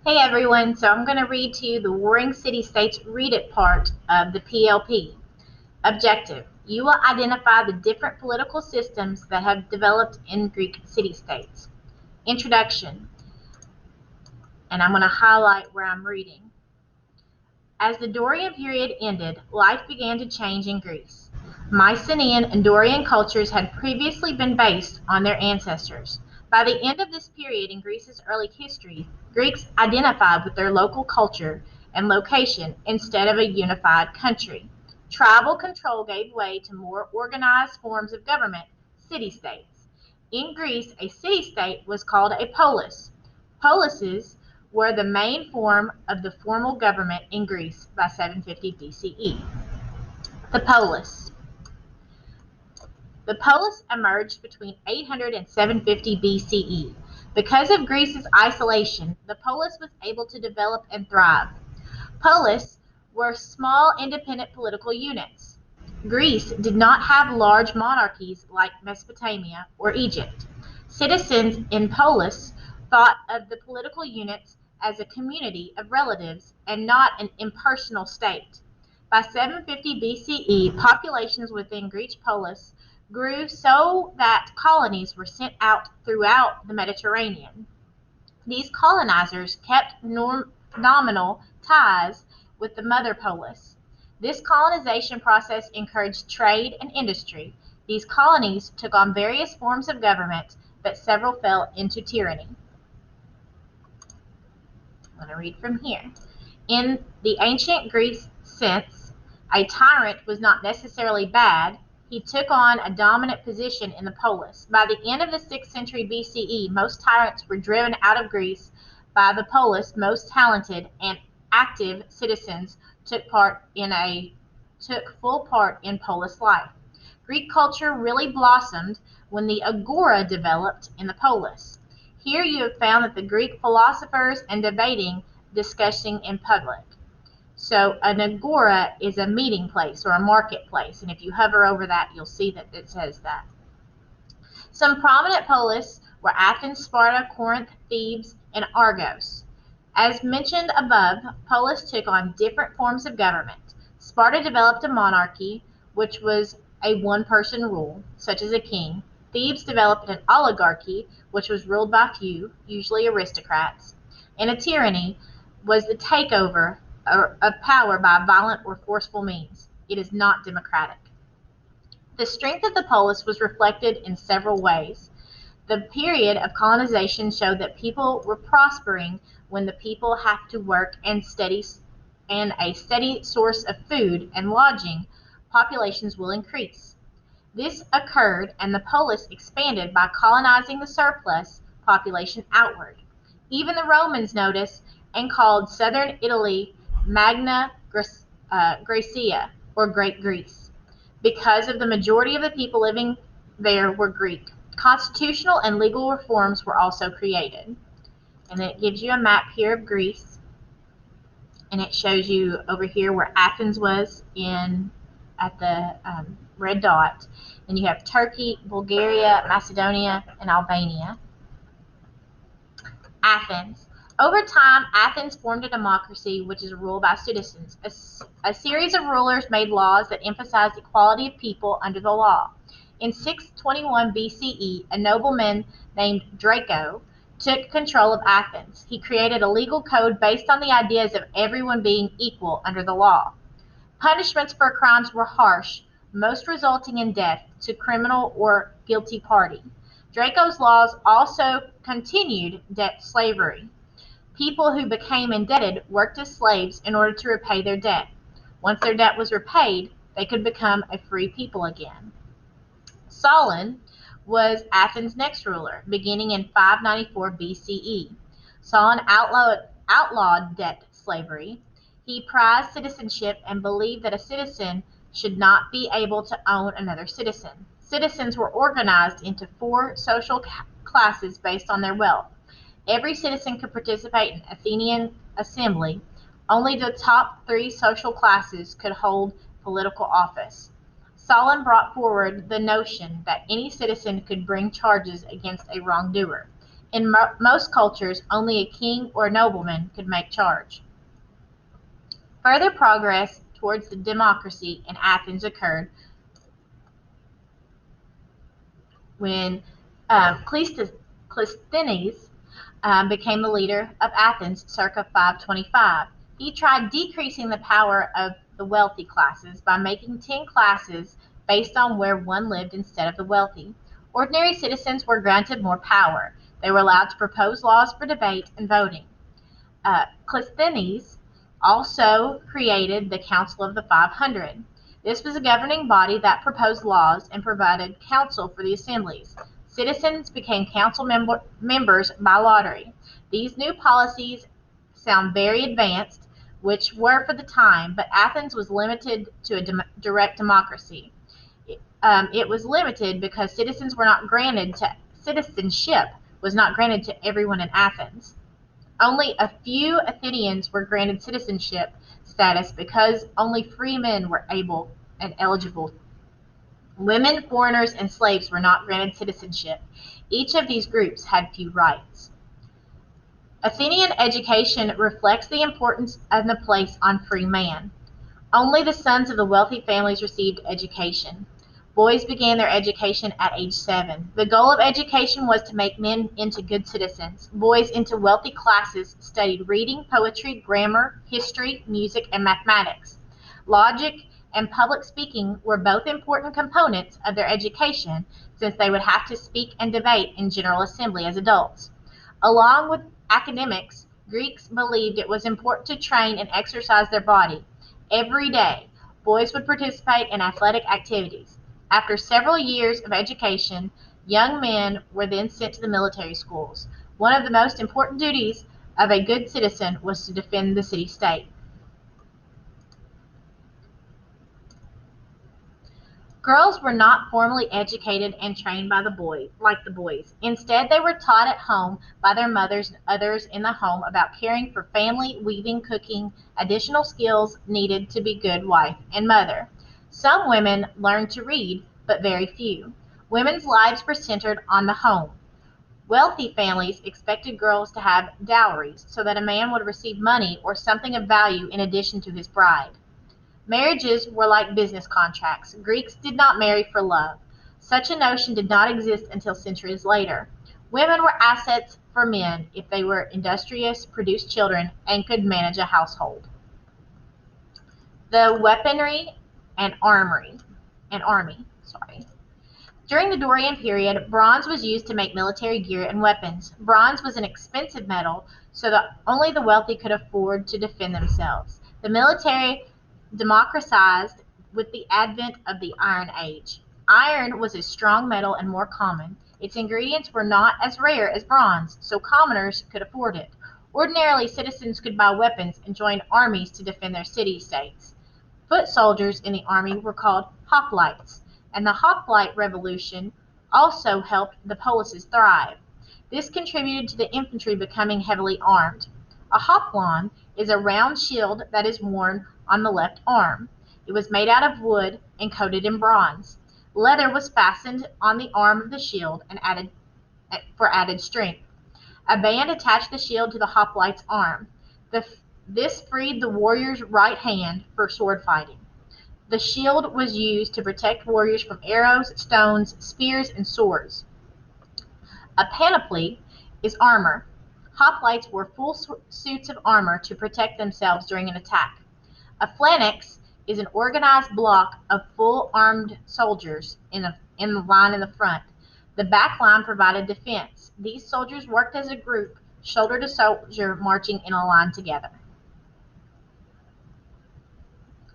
Hey everyone, so I'm going to read to you the Warring City-States Read It part of the PLP. Objective: you will identify the different political systems that have developed in Greek city-states. Introduction, and I'm going to highlight where I'm reading. As the Dorian period ended, life began to change in Greece. Mycenaean and Dorian cultures had previously been based on their ancestors. By the end of this period in Greece's early history, Greeks identified with their local culture and location instead of a unified country. Tribal control gave way to more organized forms of government, city-states. In Greece, a city-state was called a polis. Polises were the main form of the formal government in Greece by 750 BCE. The polis. The polis emerged between 800 and 750 BCE. Because of Greece's isolation, the polis was able to develop and thrive. Polis were small independent political units. Greece did not have large monarchies like Mesopotamia or Egypt. Citizens in polis thought of the political units as a community of relatives and not an impersonal state. By 750 BCE, populations within Greek polis grew so that colonies were sent out throughout the Mediterranean. These colonizers kept nominal ties with the mother polis. This colonization process encouraged trade and industry. These colonies took on various forms of government, but several fell into tyranny. I'm going to read from here. In the ancient Greek sense, a tyrant was not necessarily bad. He took on a dominant position in the polis. By the end of the 6th century BCE, most tyrants were driven out of Greece by the polis. Most talented and active citizens took full part in polis life. Greek culture really blossomed when the agora developed in the polis. Here you have found that the Greek philosophers and debating, discussing in public. So an agora is a meeting place or a marketplace, and if you hover over that, you'll see that it says that. Some prominent polis were Athens, Sparta, Corinth, Thebes, and Argos. As mentioned above, polis took on different forms of government. Sparta developed a monarchy, which was a one-person rule, such as a king. Thebes developed an oligarchy, which was ruled by few, usually aristocrats. And a tyranny was the takeover of power by violent or forceful means. It is not democratic. The strength of the polis was reflected in several ways. The period of colonization showed that people were prospering when the people have to work and a steady source of food and lodging, populations will increase. This occurred and the polis expanded by colonizing the surplus population outward. Even the Romans noticed and called southern Italy Magna Graecia, or Great Greece, because of the majority of the people living there were Greek. Constitutional and legal reforms were also created. And then it gives you a map here of Greece, and it shows you over here where Athens was at the red dot. And you have Turkey, Bulgaria, Macedonia, and Albania. Athens. Over time, Athens formed a democracy which is ruled by citizens. A series of rulers made laws that emphasized equality of people under the law. In 621 BCE, a nobleman named Draco took control of Athens. He created a legal code based on the ideas of everyone being equal under the law. Punishments for crimes were harsh, most resulting in death to criminal or guilty party. Draco's laws also continued debt slavery. People who became indebted worked as slaves in order to repay their debt. Once their debt was repaid, they could become a free people again. Solon was Athens' next ruler, beginning in 594 BCE. Solon outlawed debt slavery. He prized citizenship and believed that a citizen should not be able to own another citizen. Citizens were organized into 4 social classes based on their wealth. Every citizen could participate in Athenian assembly. Only the top 3 social classes could hold political office. Solon brought forward the notion that any citizen could bring charges against a wrongdoer. In most cultures, only a king or nobleman could make charge. Further progress towards the democracy in Athens occurred when Clisthenes became the leader of Athens circa 525. He tried decreasing the power of the wealthy classes by making 10 classes based on where one lived instead of the wealthy. Ordinary citizens were granted more power. They were allowed to propose laws for debate and voting. Clisthenes also created the Council of the 500. This was a governing body that proposed laws and provided counsel for the assemblies. Citizens became council members by lottery. These new policies sound very advanced, which were for the time, but Athens was limited to a direct democracy. It was limited because citizenship was not granted to everyone in Athens. Only a few Athenians were granted citizenship status because only free men were able and eligible. Women, foreigners, and slaves were not granted citizenship. Each of these groups had few rights. Athenian education reflects the importance and the place on free man. Only the sons of the wealthy families received education. Boys began their education at age 7. The goal of education was to make men into good citizens. Boys into wealthy classes studied reading, poetry, grammar, history, music, and mathematics. Logic and public speaking were both important components of their education, since they would have to speak and debate in General Assembly as adults. Along with academics, Greeks believed it was important to train and exercise their body. Every day, boys would participate in athletic activities. After several years of education, young men were then sent to the military schools. One of the most important duties of a good citizen was to defend the city-state. Girls were not formally educated and trained by like the boys. Instead, they were taught at home by their mothers and others in the home about caring for family, weaving, cooking, additional skills needed to be good wife and mother. Some women learned to read, but very few. Women's lives were centered on the home. Wealthy families expected girls to have dowries so that a man would receive money or something of value in addition to his bride. Marriages were like business contracts. Greeks did not marry for love. Such a notion did not exist until centuries later. Women were assets for men if they were industrious, produced children, and could manage a household. The weaponry and army. During the Dorian period, bronze was used to make military gear and weapons. Bronze was an expensive metal, so that only the wealthy could afford to defend themselves. The military democratized with the advent of the Iron Age. Iron was a strong metal and more common. Its ingredients were not as rare as bronze, so commoners could afford it. Ordinarily, citizens could buy weapons and join armies to defend their city-states. Foot soldiers in the army were called hoplites, and the hoplite revolution also helped the policies thrive. This contributed to the infantry becoming heavily armed. A hoplon is a round shield that is worn on the left arm. It was made out of wood and coated in bronze. Leather was fastened on the arm of the shield and for added strength. A band attached the shield to the hoplite's arm. This freed the warrior's right hand for sword fighting. The shield was used to protect warriors from arrows, stones, spears, and swords. A panoply is armor. Hoplites wore full suits of armor to protect themselves during an attack. A phalanx is an organized block of full armed soldiers in the line in the front. The back line provided defense. These soldiers worked as a group, shoulder to shoulder, marching in a line together.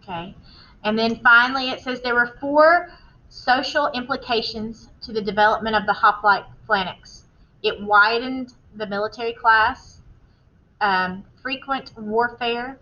Okay. And then finally, it says there were 4 social implications to the development of the hoplite phalanx. It widened the military class, frequent warfare,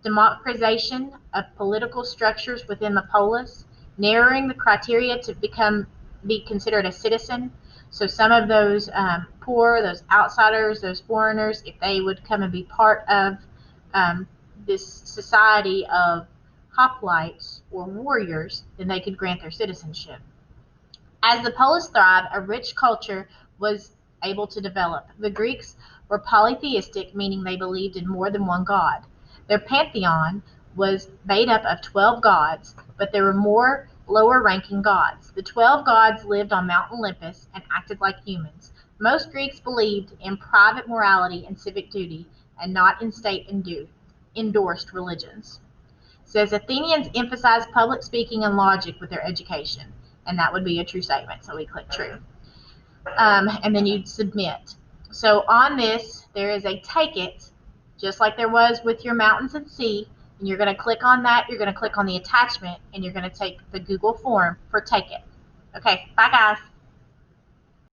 democratization of political structures within the polis, narrowing the criteria to be considered a citizen. So some of those poor, those outsiders, those foreigners, if they would come and be part of this society of hoplites or warriors, then they could grant their citizenship. As the polis thrived, a rich culture was able to develop. The Greeks were polytheistic, meaning they believed in more than one god. Their pantheon was made up of 12 gods, but there were more lower ranking gods. The 12 gods lived on Mount Olympus and acted like humans. Most Greeks believed in private morality and civic duty, and not in state endorsed religions. It says Athenians emphasized public speaking and logic with their education, and that would be a true statement. So we click true. And then you'd submit. So on this, there is a take it, just like there was with your mountains and sea. And you're going to click on that. You're going to click on the attachment, and you're going to take the Google form for take it. Okay, bye guys.